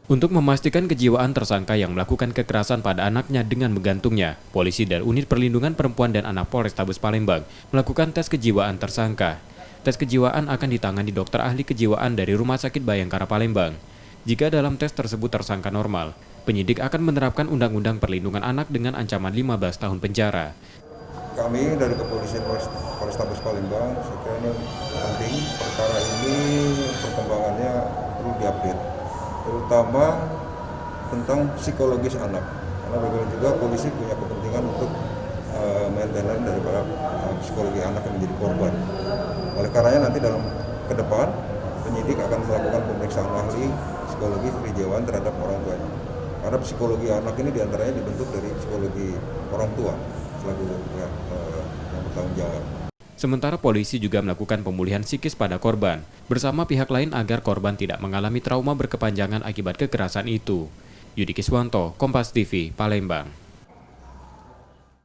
Untuk memastikan kejiwaan tersangka yang melakukan kekerasan pada anaknya dengan menggantungnya, polisi dari Unit Perlindungan Perempuan dan Anak Polrestabes Palembang melakukan tes kejiwaan tersangka. Tes kejiwaan akan ditangani dokter ahli kejiwaan dari Rumah Sakit Bayangkara Palembang. Jika dalam tes tersebut tersangka normal, penyidik akan menerapkan Undang-Undang Perlindungan Anak dengan ancaman 15 tahun penjara. Kami dari Kepolisian Polrestabes Palembang, saya kira ini penting, perkara ini perkembangannya perlu diupdate, terutama tentang psikologis anak. Karena bagaimana juga polisi punya kepentingan untuk maintenance daripada psikologi anak yang menjadi korban. Oleh karenanya nanti dalam ke depan, penyidik akan melakukan pemeriksaan ahli psikologi kejiwaan terhadap orang tuanya. Karena psikologi anak ini diantaranya dibentuk dari psikologi orang tua selaku yang bertanggung jawab. Sementara polisi juga melakukan pemulihan psikis pada korban, bersama pihak lain agar korban tidak mengalami trauma berkepanjangan akibat kekerasan itu. Yudi Kiswanto, Kompas TV, Palembang.